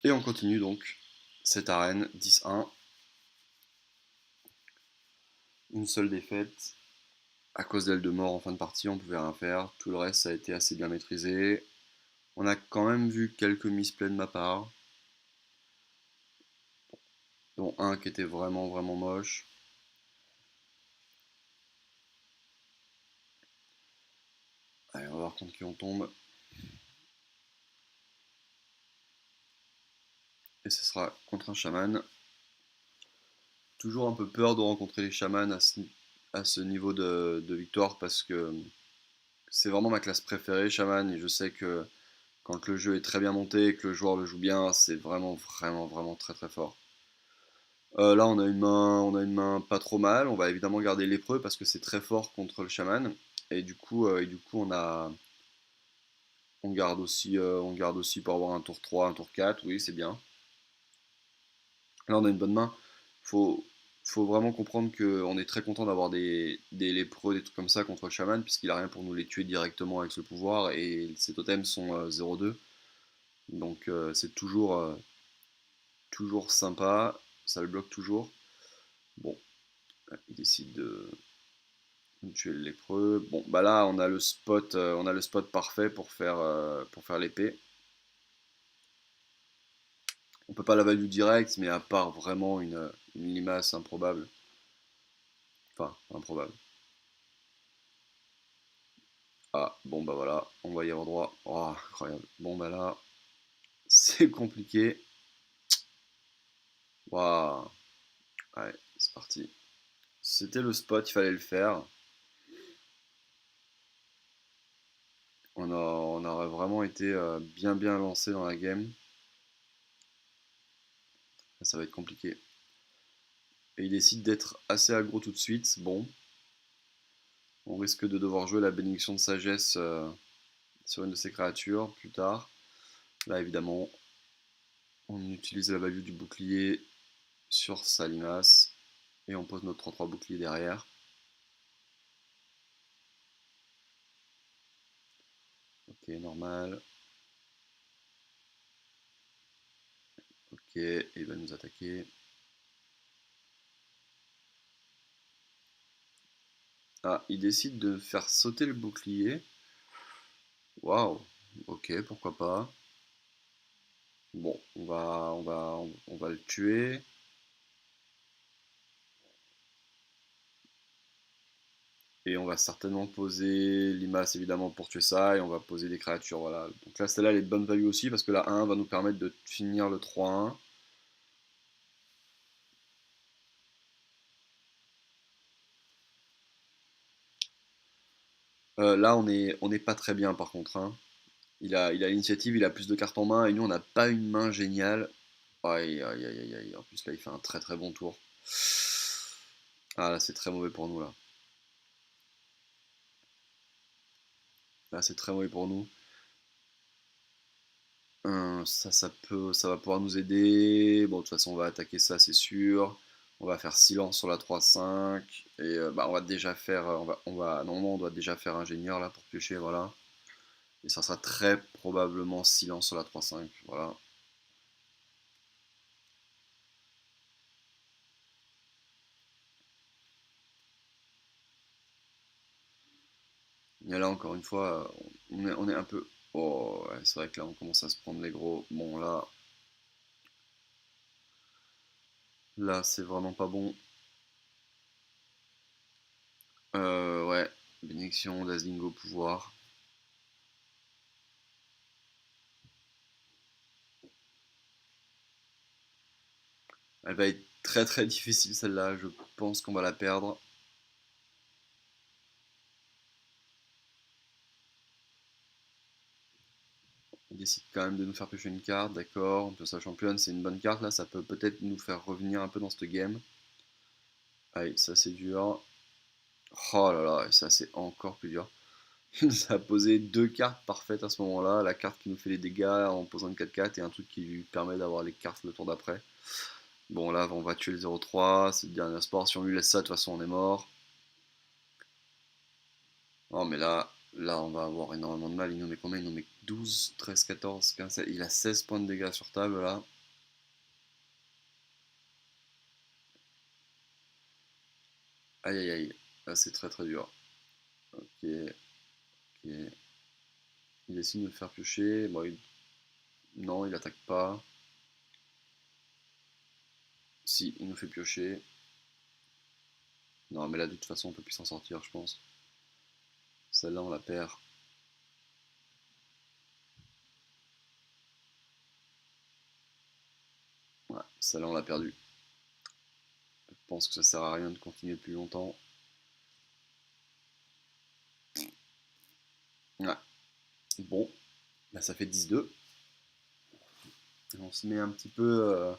Et on continue donc cette arène 10-1. Une seule défaite. À cause d'elle de mort en fin de partie, on pouvait rien faire. Tout le reste, ça a été assez bien maîtrisé. On a quand même vu quelques misplays de ma part, dont un qui était vraiment vraiment moche. Allez, on va voir contre qui on tombe. Et ce sera contre un chaman. Toujours un peu peur de rencontrer les chamans à ce niveau de victoire parce que c'est vraiment ma classe préférée, chaman, et je sais que quand le jeu est très bien monté et que le joueur le joue bien, c'est vraiment vraiment vraiment très très fort. Là, on a une main pas trop mal. On va évidemment garder lépreux parce que c'est très fort contre le chaman. Et du coup, on garde aussi pour avoir un tour 3, un tour 4. Oui, c'est bien. Là, on a une bonne main. Faut, faut vraiment comprendre qu'on est très content d'avoir des lépreux, des trucs comme ça contre le chaman, puisqu'il a rien pour nous les tuer directement avec ce pouvoir. Et ses totems sont 0-2. Donc, c'est toujours sympa. Ça le bloque toujours. Bon, il décide de tuer le lépreux. Bon, bah là, on a le spot parfait pour faire l'épée. On peut pas la value direct, mais à part vraiment une limace improbable. Enfin, improbable. Ah, bon bah voilà, on va y avoir droit. Oh, incroyable. Bon bah là, c'est compliqué. Waouh. Ouais, c'est parti. C'était le spot, il fallait le faire. On aurait vraiment été bien bien lancé dans la game. Ça va être compliqué. Et il décide d'être assez aggro tout de suite. Bon, on risque de devoir jouer la bénédiction de sagesse sur une de ces créatures plus tard. Là, évidemment, on utilise la value du bouclier sur sa limace et on pose notre 3-3 bouclier derrière. Ok, normal. Ok, et il va nous attaquer. Ah, il décide de faire sauter le bouclier. Waouh, ok, pourquoi pas. Bon, on va le tuer. Et on va certainement poser limace évidemment pour tuer ça. Et on va poser des créatures, voilà. Donc là, celle-là, elle est de bonne value aussi parce que la 1 va nous permettre de finir le 3-1. Là, on est pas très bien par contre, hein. Il a l'initiative, il a plus de cartes en main et nous, on n'a pas une main géniale. Aïe, aïe, aïe, aïe, aïe. En plus, là, il fait un très très bon tour. Ah, là, c'est très mauvais pour nous, là. Là, c'est très mauvais pour nous. Ça va pouvoir nous aider. Bon, de toute façon, on va attaquer ça, c'est sûr. On va faire silence sur la 3-5. Et bah, on va déjà faire. Normalement, on doit déjà faire ingénieur là pour piocher, voilà. Et ça sera très probablement silence sur la 3-5. Voilà. Et là, encore une fois, on est un peu. Oh, ouais, c'est vrai que là, on commence à se prendre les gros. Bon, là, c'est vraiment pas bon. Ouais, bénédiction d'Azlingo pouvoir. Elle va être très très difficile celle-là. Je pense qu'on va la perdre. Il décide quand même de nous faire piocher une carte, d'accord. On peut sa championne, c'est une bonne carte là, ça peut peut-être nous faire revenir un peu dans cette game. Allez, ça c'est dur. Oh là là, et ça c'est encore plus dur. Il nous a posé deux cartes parfaites à ce moment-là. La carte qui nous fait les dégâts en posant une 4-4 et un truc qui lui permet d'avoir les cartes le tour d'après. Bon là, on va tuer le 0-3, c'est le dernier sport. Si on lui laisse ça, de toute façon on est mort. Non mais là. Là, on va avoir énormément de mal. Il nous met combien? Il nous met 12, 13, 14, 15, 16. Il a 16 points de dégâts sur table, là. Aïe, aïe, aïe. Là, c'est très, très dur. Ok, ok. Il essaie de me faire piocher. Bon, non, il attaque pas. Si, il nous fait piocher. Non, mais là, de toute façon, on peut plus s'en sortir, je pense. Celle-là, on la perd. Ouais, celle-là, on l'a perdu. Je pense que ça sert à rien de continuer plus longtemps. Ouais. Bon, bah, ça fait 10-2. On se met un petit peu...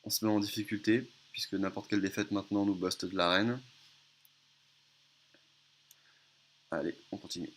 on se met en difficulté, puisque n'importe quelle défaite maintenant nous buste de l'arène. Allez, on continue.